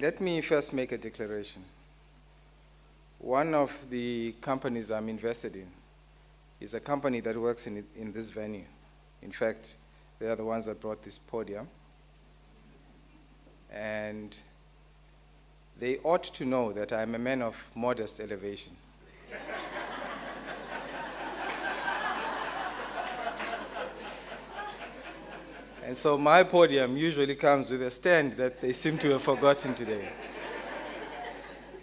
Let me first make a declaration. One of the companies I'm invested in is a company that works in this venue. In fact, they are the ones that brought this podium. And they ought to know that I'm a man of modest elevation. And so my podium usually comes with a stand that they seem to have forgotten today.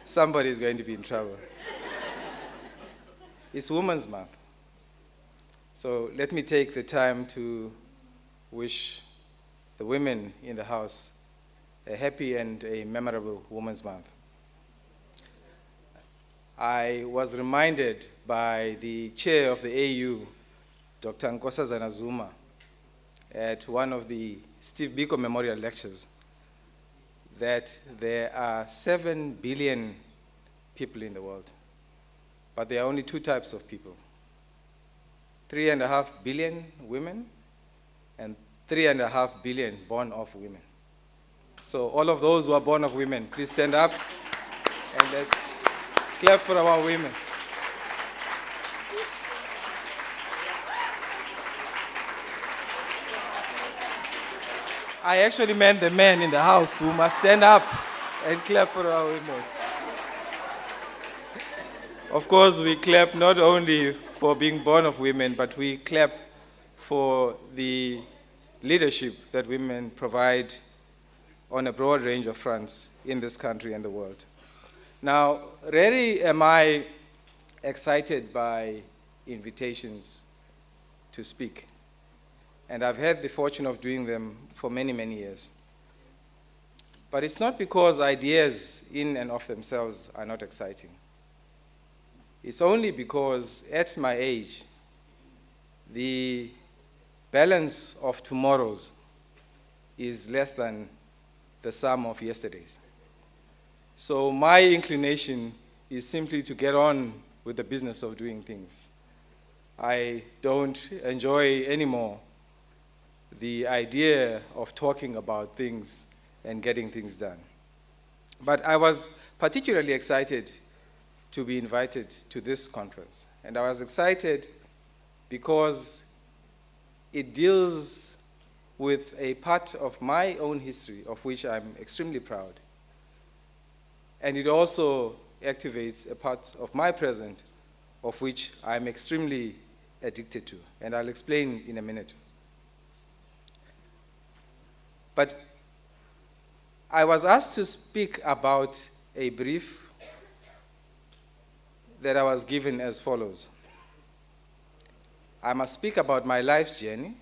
Somebody's going to be in trouble. It's Women's Month. So let me take the time to wish the women in the house a happy and a memorable Women's Month. I was reminded by the chair of the AU, Dr. Nkosinathi Biko, at one of the Steve Biko Memorial Lectures, that there are 7 billion people in the world, but there are only 2 types of people. 3.5 billion women and 3.5 billion born of women. So all of those who are born of women, please stand up and let's clap for our women. I actually meant the men in the house who must stand up and clap for our women. Of course, we clap not only for being born of women, but we clap for the leadership that women provide on a broad range of fronts in this country and the world. Now, rarely am I excited by invitations to speak. And I've had the fortune of doing them for many, many years. But it's not because ideas in and of themselves are not exciting. It's only because at my age, the balance of tomorrows is less than the sum of yesterdays. So my inclination is simply to get on with the business of doing things. I don't enjoy anymore the idea of talking about things and getting things done. But I was particularly excited to be invited to this conference. And I was excited because it deals with a part of my own history of which I'm extremely proud. And it also activates a part of my present of which I'm extremely addicted to. And I'll explain in a minute. But I was asked to speak about a brief that I was given as follows. I must speak about my life's journey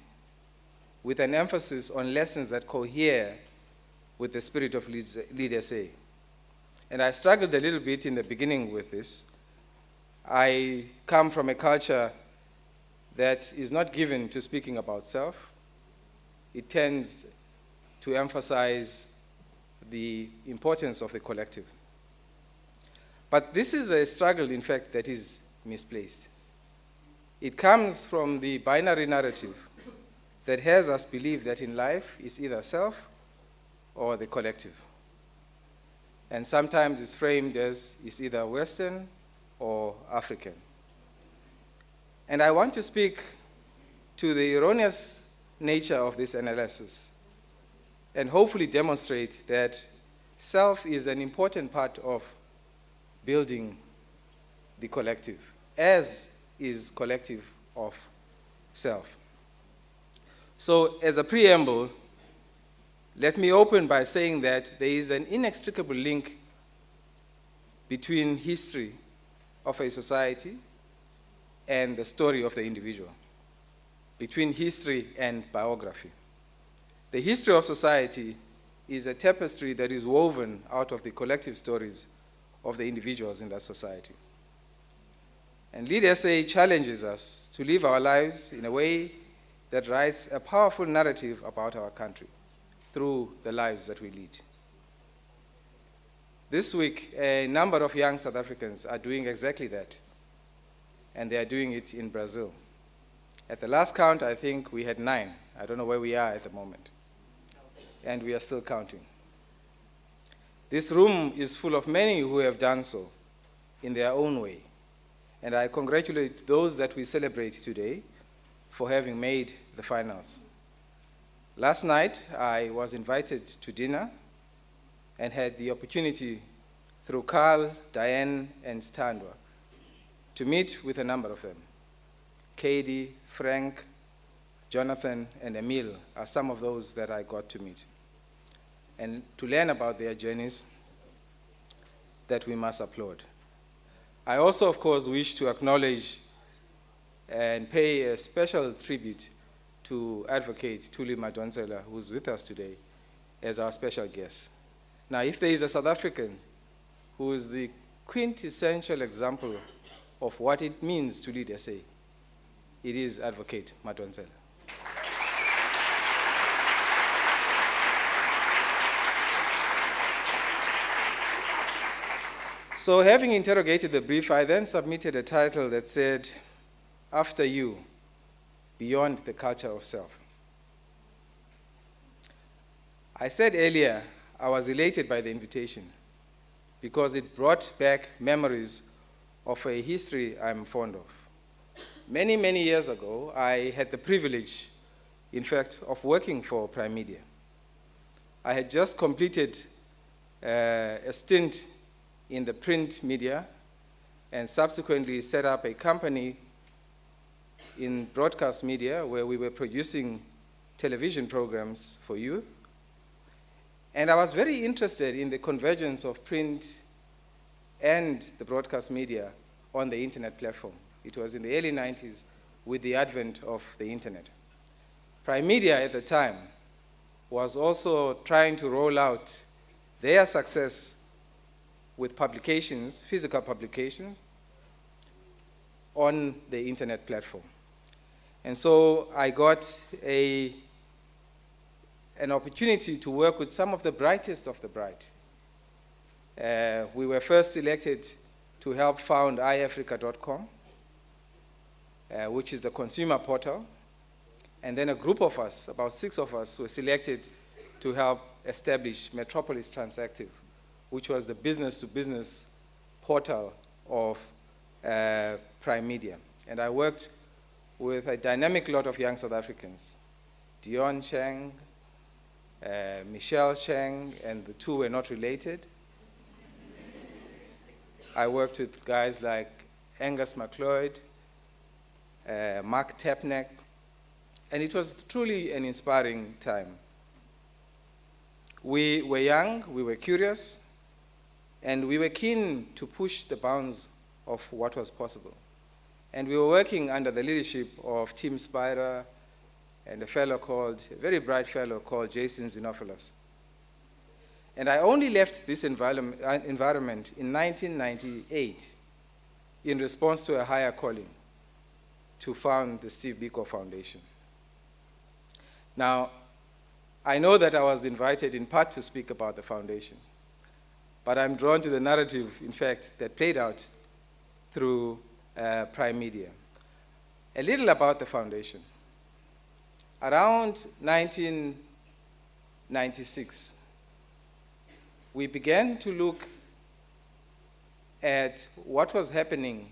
with an emphasis on lessons that cohere with the spirit of Lead SA. And I struggled a little bit in the beginning with this. I come from a culture that is not given to speaking about self. It tends to emphasize the importance of the collective. But this is a struggle, in fact, that is misplaced. It comes from the binary narrative that has us believe that in life is either self or the collective. And sometimes it's framed as it's either Western or African. And I want to speak to the erroneous nature of this analysis and hopefully demonstrate that self is an important part of building the collective, as is collective of self. So as a preamble, let me open by saying that there is an inextricable link between history of a society and the story of the individual, between history and biography. The history of society is a tapestry that is woven out of the collective stories of the individuals in that society. And Lead SA challenges us to live our lives in a way that writes a powerful narrative about our country through the lives that we lead. This week, a number of young South Africans are doing exactly that, and they are doing it in Brazil. At the last count, I think we had 9. I don't know where we are at the moment. And we are still counting. This room is full of many who have done so in their own way. And I congratulate those that we celebrate today for having made the finals. Last night, I was invited to dinner and had the opportunity through Carl, Diane, and Standwa to meet with a number of them. Katie, Frank, Jonathan, and Emil are some of those that I got to meet, and to learn about their journeys that we must applaud. I also, of course, wish to acknowledge and pay a special tribute to Advocate Thuli Madonsela, who's with us today as our special guest. Now, if there is a South African who is the quintessential example of what it means to lead SA, it is Advocate Madonsela. So having interrogated the brief, I then submitted a title that said, After You, Beyond the Culture of Self. I said earlier I was elated by the invitation because it brought back memories of a history I'm fond of. Many, many years ago, I had the privilege, in fact, of working for Prime Media. I had just completed a stint in the print media and subsequently set up a company in broadcast media where we were producing television programs for youth. And I was very interested in the convergence of print and the broadcast media on the internet platform. It was in the early 90s with the advent of the internet. Prime Media at the time was also trying to roll out their success with publications, physical publications, on the internet platform. And so I got an opportunity to work with some of the brightest of the bright. We were first selected to help found iAfrica.com, which is the consumer portal. And then a group of us, about 6 of us, were selected to help establish Metropolis Transactive, which was the business-to-business portal of Prime Media. And I worked with a dynamic lot of young South Africans, Dion Cheng, Michelle Cheng, and the two were not related. I worked with guys like Angus McLeod, Mark Tepnek, and it was truly an inspiring time. We were young, we were curious, and we were keen to push the bounds of what was possible. And we were working under the leadership of Tim Spira and a very bright fellow called Jason Xenophilos. And I only left this environment in 1998 in response to a higher calling to found the Steve Biko Foundation. Now, I know that I was invited in part to speak about the foundation, but I'm drawn to the narrative, in fact, that played out through Prime Media. A little about the foundation. Around 1996, we began to look at what was happening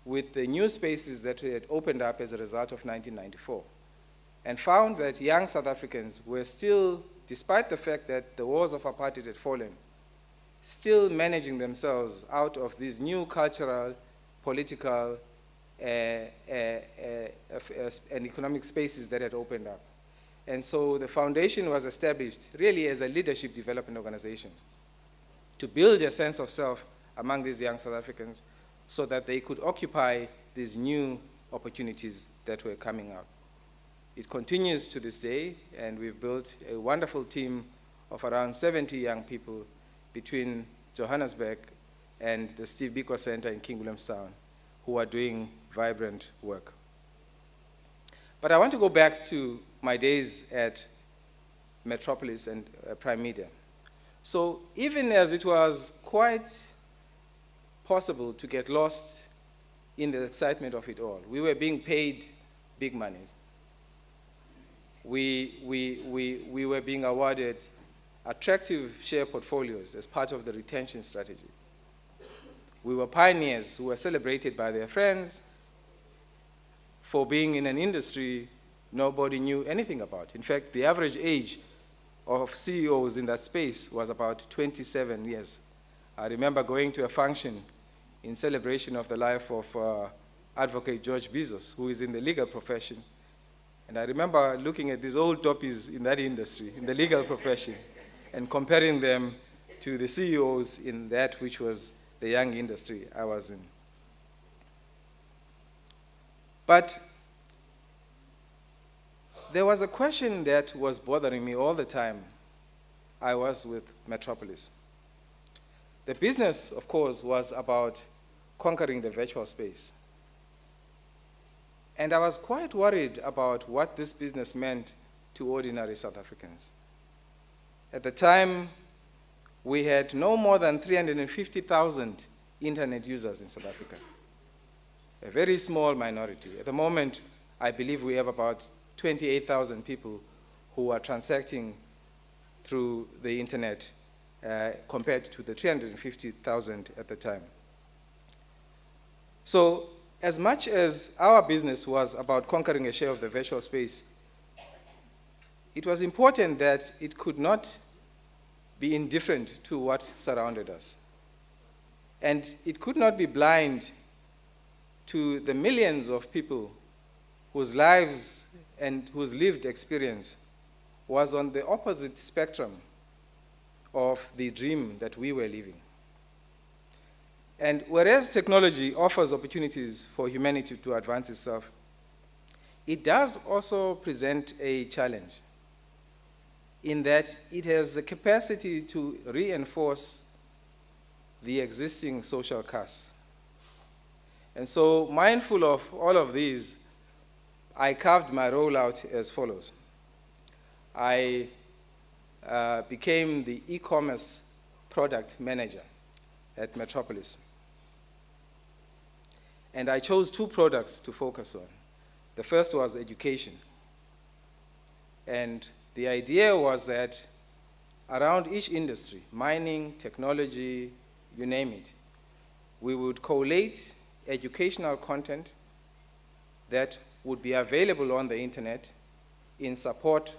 with the new spaces that had opened up as a result of 1994, and found that young South Africans were still, despite the fact that the wars of apartheid had fallen, still managing themselves out of these new cultural, political, and economic spaces that had opened up. And so the foundation was established really as a leadership development organization to build a sense of self among these young South Africans so that they could occupy these new opportunities that were coming up. It continues to this day, and we've built a wonderful team of around 70 young people between Johannesburg and the Steve Biko Center in King Williamstown who are doing vibrant work. But I want to go back to my days at Metropolis and Prime Media. So even as it was quite possible to get lost in the excitement of it all, we were being paid big money. We were being awarded attractive share portfolios as part of the retention strategy. We were pioneers who were celebrated by their friends for being in an industry nobody knew anything about. In fact, the average age of CEOs in that space was about 27 years. I remember going to a function in celebration of the life of Advocate George Bezos, who is in the legal profession. And I remember looking at these old toppies in that industry, in the legal profession, and comparing them to the CEOs in that which was the young industry I was in. But there was a question that was bothering me all the time I was with Metropolis. The business, of course, was about conquering the virtual space. And I was quite worried about what this business meant to ordinary South Africans. At the time, we had no more than 350,000 internet users in South Africa, a very small minority. At the moment, I believe we have about 28,000 people who are transacting through the internet compared to the 350,000 at the time. So, as much as our business was about conquering a share of the virtual space, it was important that it could not be indifferent to what surrounded us. And it could not be blind to the millions of people whose lives and whose lived experience was on the opposite spectrum of the dream that we were living. And whereas technology offers opportunities for humanity to advance itself, it does also present a challenge in that it has the capacity to reinforce the existing social caste. And so, mindful of all of these, I carved my role out as follows. I became the e-commerce product manager at Metropolis. And I chose two products to focus on. The first was education. And the idea was that around each industry, mining, technology, you name it, we would collate educational content that would be available on the internet in support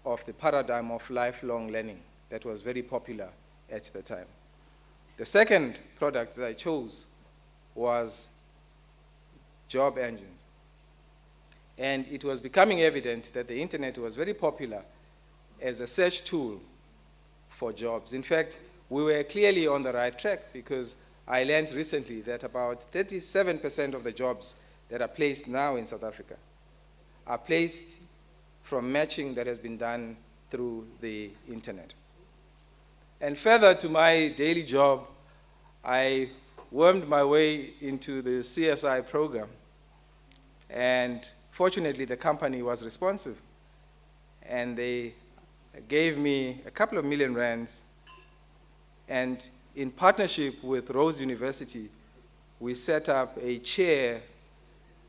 of the paradigm of lifelong learning that was very popular at the time. The second product that I chose was job engines. And it was becoming evident that the internet was very popular as a search tool for jobs. In fact, we were clearly on the right track because I learned recently that about 37% of the jobs that are placed now in South Africa are placed from matching that has been done through the internet. And further to my daily job, I wormed my way into the CSI program. And fortunately, the company was responsive. And they gave me a couple of million rands. And in partnership with Rose University, we set up a chair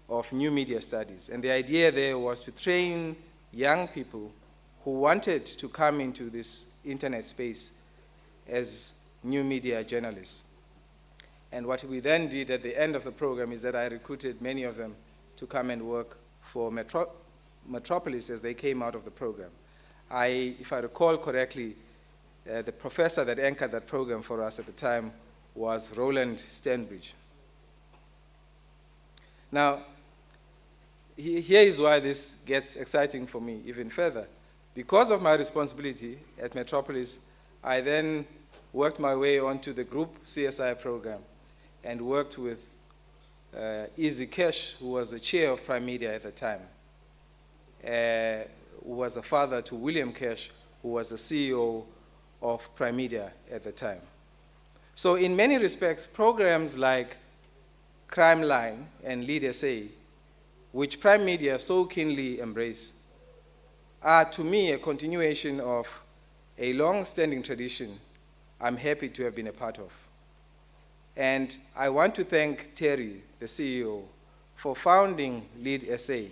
of new media studies. And the idea there was to train young people who wanted to come into this internet space as new media journalists. And what we then did at the end of the program is that I recruited many of them to come and work for Metropolis as they came out of the program. If I recall correctly, the professor that anchored that program for us at the time was Roland Stanbridge. Now, here is why this gets exciting for me even further. Because of my responsibility at Metropolis, I then worked my way onto the group CSI program and worked with Easy Cash, who was the chair of Prime Media at the time, who was a father to William Cash, who was the CEO of Prime Media at the time. So in many respects, programs like Crime Line and Lead SA, which Prime Media so keenly embrace, are to me a continuation of a long-standing tradition I'm happy to have been a part of. And I want to thank Terry, the CEO, for founding Lead SA,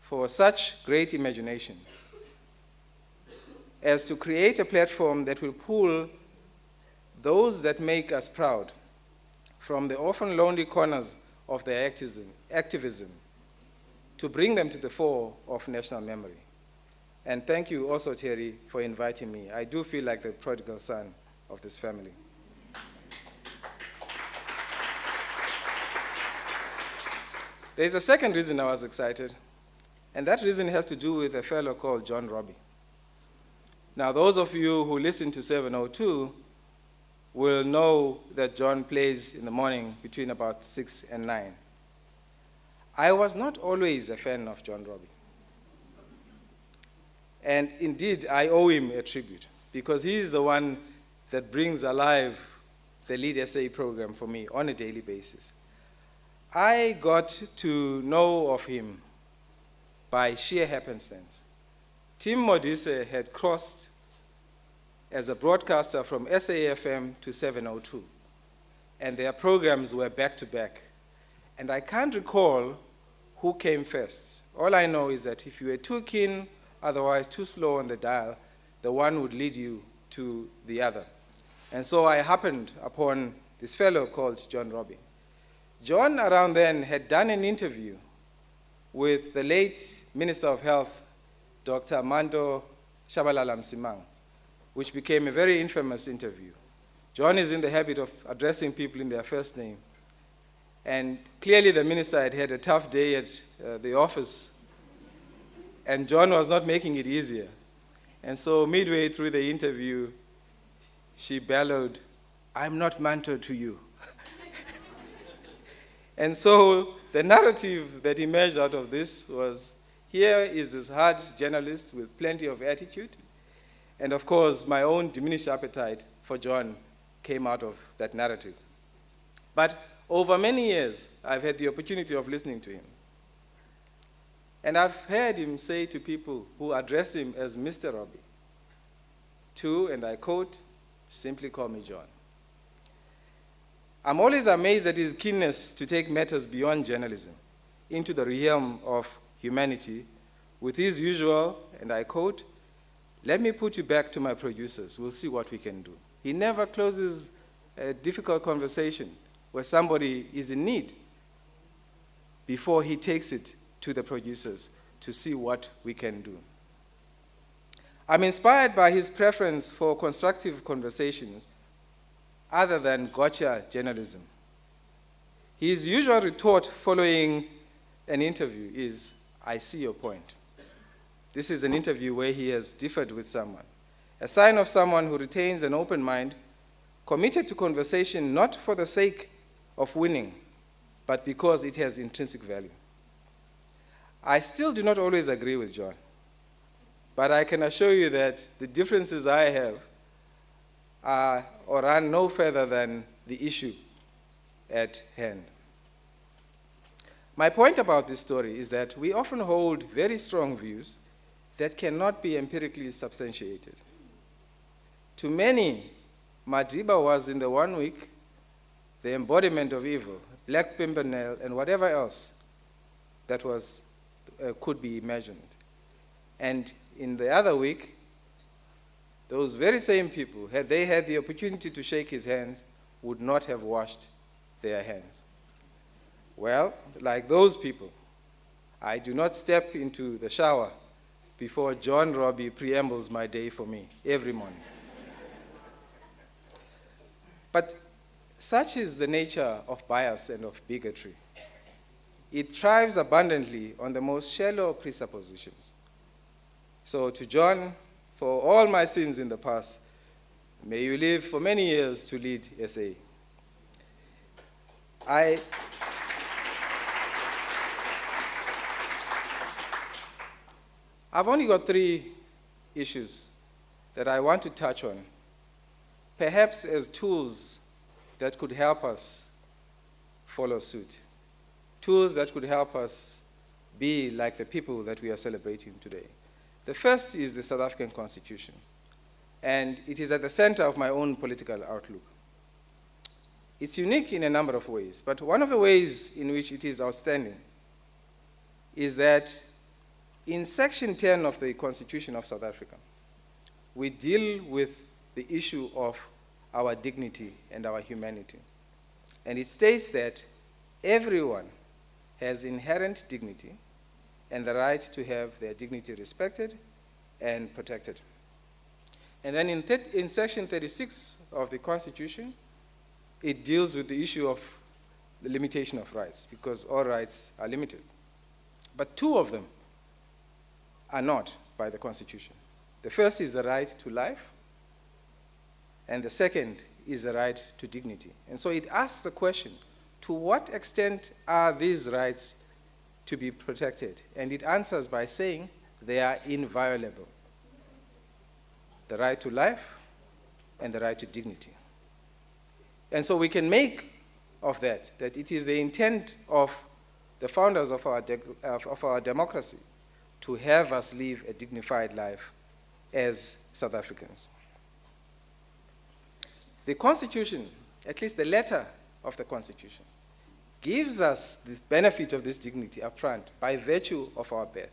for such great imagination. as to create a platform that will pull those that make us proud from the often lonely corners of their activism to bring them to the fore of national memory. And thank you also, Terry, for inviting me. I do feel like the prodigal son of this family. There's a second reason I was excited, and that reason has to do with a fellow called John Robbie. Now, those of you who listen to 702 will know that John plays in the morning between about 6 and 9. I was not always a fan of John Robbie. And indeed, I owe him a tribute, because he is the one that brings alive the Lead SA program for me on a daily basis. I got to know of him by sheer happenstance. Tim Modise had crossed as a broadcaster from SAFM to 702, and their programs were back-to-back. And I can't recall who came first. All I know is that if you were too keen, otherwise too slow on the dial, the one would lead you to the other. And so I happened upon this fellow called John Robbie. John, around then, had done an interview with the late Minister of Health, Dr. Manto Shabalala Msimang, which became a very infamous interview. John is in the habit of addressing people in their first name. And clearly the minister had had a tough day at the office, and John was not making it easier. And so midway through the interview, she bellowed, "I'm not Manto to you." And so the narrative that emerged out of this was, here is this hard journalist with plenty of attitude. And of course, my own diminished appetite for John came out of that narrative. But over many years, I've had the opportunity of listening to him. And I've heard him say to people who address him as Mr. Robbie, to, and I quote, "Simply call me John." I'm always amazed at his keenness to take matters beyond journalism into the realm of humanity with his usual, and I quote, "Let me put you back to my producers. We'll see what we can do." He never closes a difficult conversation where somebody is in need before he takes it to the producers to see what we can do. I'm inspired by his preference for constructive conversations other than gotcha journalism. His usual retort following an interview is, "I see your point." This is an interview where he has differed with someone, a sign of someone who retains an open mind, committed to conversation not for the sake of winning, but because it has intrinsic value. I still do not always agree with John, but I can assure you that the differences I have are or run no further than the issue at hand. My point about this story is that we often hold very strong views that cannot be empirically substantiated. To many, Madiba was in the 1 week the embodiment of evil, Black Pimpernel, and whatever else that was could be imagined. And in the other week, those very same people, had they had the opportunity to shake his hands, would not have washed their hands. Well, like those people, I do not step into the shower before John Robbie preambles my day for me every morning. But such is the nature of bias and of bigotry. It thrives abundantly on the most shallow presuppositions. So to John, for all my sins in the past, may you live for many years to lead SA. I've only got 3 issues that I want to touch on, perhaps as tools that could help us follow suit, tools that could help us be like the people that we are celebrating today. The first is the South African Constitution, and it is at the center of my own political outlook. It's unique in a number of ways, but one of the ways in which it is outstanding is that in Section 10 of the Constitution of South Africa, we deal with the issue of our dignity and our humanity. And it states that everyone has inherent dignity and the right to have their dignity respected and protected. And then in Section 36 of the Constitution, it deals with the issue of the limitation of rights, because all rights are limited. But two of them are not by the Constitution. The first is the right to life, and the second is the right to dignity. And so it asks the question, to what extent are these rights to be protected? And it answers by saying they are inviolable. The right to life and the right to dignity. And so we can make of that it is the intent of the founders of our democracy to have us live a dignified life as South Africans. The Constitution, at least the letter of the Constitution, gives us this benefit of this dignity up front by virtue of our birth.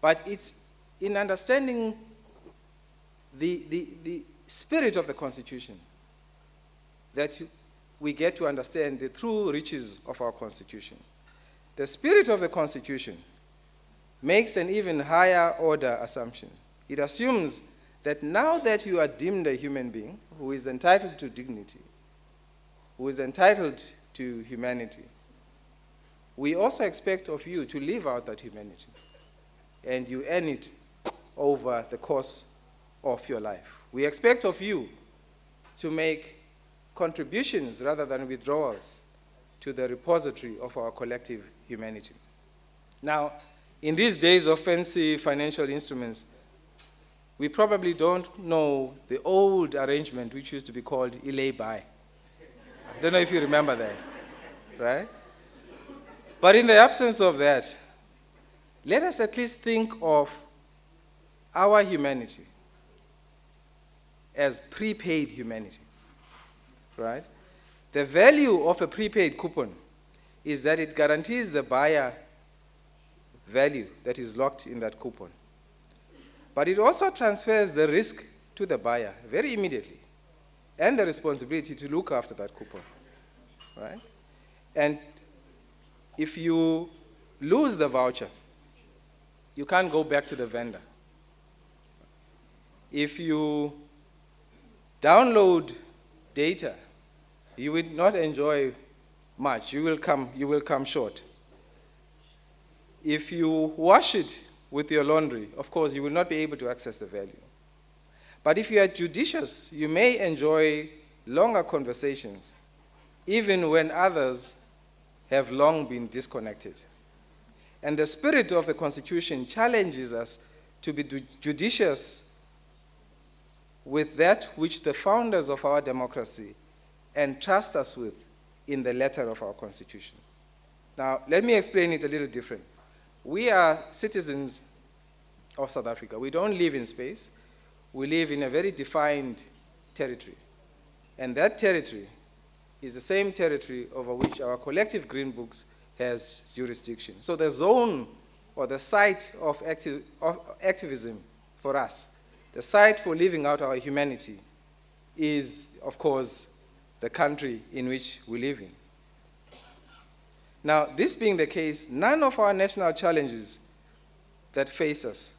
But it's in understanding the spirit of the Constitution that we get to understand the true riches of our Constitution. The spirit of the Constitution makes an even higher order assumption. It assumes that now that you are deemed a human being who is entitled to dignity, who is entitled to humanity, we also expect of you to live out that humanity. And you earn it over the course of your life. We expect of you to make contributions rather than withdrawals to the repository of our collective humanity. Now, in these days of fancy financial instruments, we probably don't know the old arrangement which used to be called lay-by. I don't know if you remember that, right? But in the absence of that, let us at least think of our humanity as prepaid humanity, right? The value of a prepaid coupon is that it guarantees the buyer value that is locked in that coupon. But it also transfers the risk to the buyer very immediately and the responsibility to look after that coupon, right? And if you lose the voucher, you can't go back to the vendor. If you download data, you will not enjoy much. You will come short. If you wash it with your laundry, of course, you will not be able to access the value. But if you are judicious, you may enjoy longer conversations, even when others have long been disconnected. And the spirit of the Constitution challenges us to be judicious with that which the founders of our democracy entrust us with in the letter of our Constitution. Now, let me explain it a little different. We are citizens of South Africa. We don't live in space. We live in a very defined territory. And that territory is the same territory over which our collective Green Books has jurisdiction. So the zone or the site of activism for us, the site for living out our humanity is, of course, the country in which we live in. Now, this being the case, none of our national challenges that face us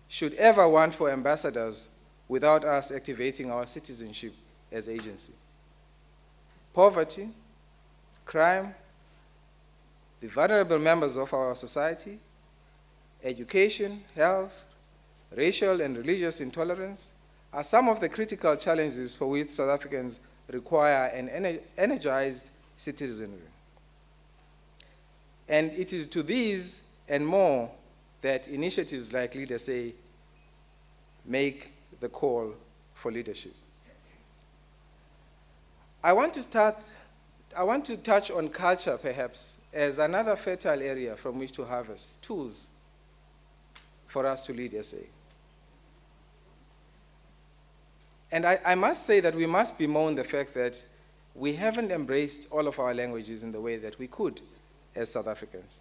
should ever want for ambassadors without us activating our citizenship as agency. Poverty, crime, the vulnerable members of our society, education, health, racial and religious intolerance are some of the critical challenges for which South Africans require an energized citizenry. And it is to these and more that initiatives like LeaderSay make the call for leadership. I want to touch on culture, perhaps, as another fertile area from which to harvest tools for us to lead SA. And I must say that we must bemoan the fact that we haven't embraced all of our languages in the way that we could as South Africans.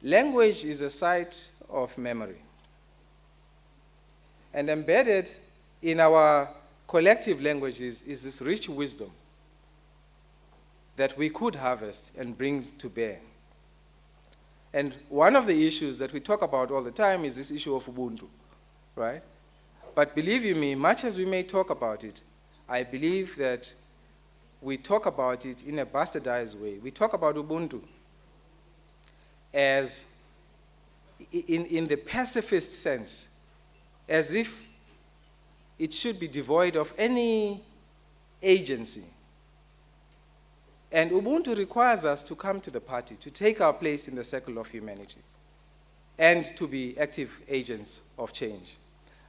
Language is a site of memory. And embedded in our collective languages is this rich wisdom that we could harvest and bring to bear. And one of the issues that we talk about all the time is this issue of Ubuntu, right? But believe you me, much as we may talk about it, I believe that we talk about it in a bastardized way. We talk about Ubuntu as, in the pacifist sense, as if it should be devoid of any agency. And Ubuntu requires us to come to the party, to take our place in the circle of humanity, and to be active agents of change.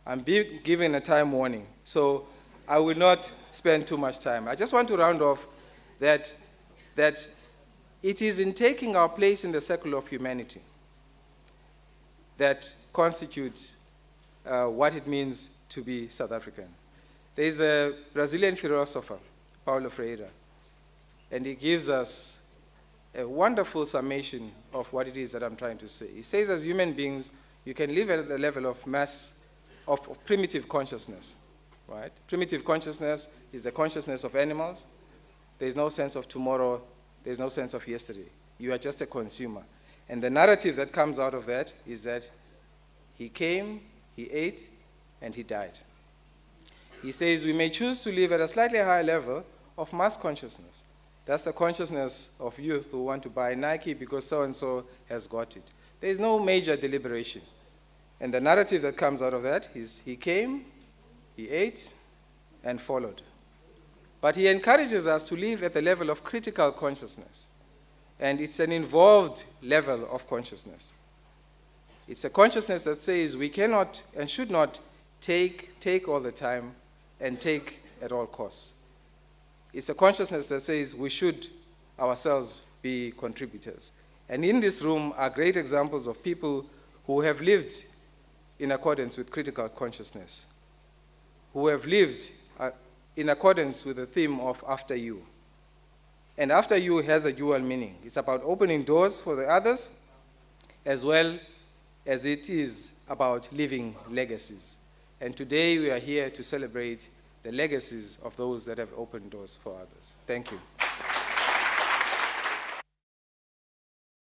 I'm being given a time warning, so I will not spend too much time. I just want to round off that it is in taking our place in the circle of humanity that constitutes what it means to be South African. There is a Brazilian philosopher, Paulo Freire, and he gives us a wonderful summation of what it is that I'm trying to say. He says, as human beings, you can live at the level of of primitive consciousness, right? Primitive consciousness is the consciousness of animals. There's no sense of tomorrow. There's no sense of yesterday. You are just a consumer. And the narrative that comes out of that is that he came, he ate, and he died. He says we may choose to live at a slightly higher level of mass consciousness. That's the consciousness of youth who want to buy Nike because so-and-so has got it. There is no major deliberation. And the narrative that comes out of that is he came, he ate, and followed. But he encourages us to live at the level of critical consciousness. And it's an involved level of consciousness. It's a consciousness that says we cannot and should not take all the time and take at all costs. It's a consciousness that says we should ourselves be contributors. And in this room are great examples of people who have lived in accordance with critical consciousness, who have lived in accordance with the theme of after you. And after you has a dual meaning. It's about opening doors for the others, as well as it is about leaving legacies. And today we are here to celebrate the legacies of those that have opened doors for others. Thank you.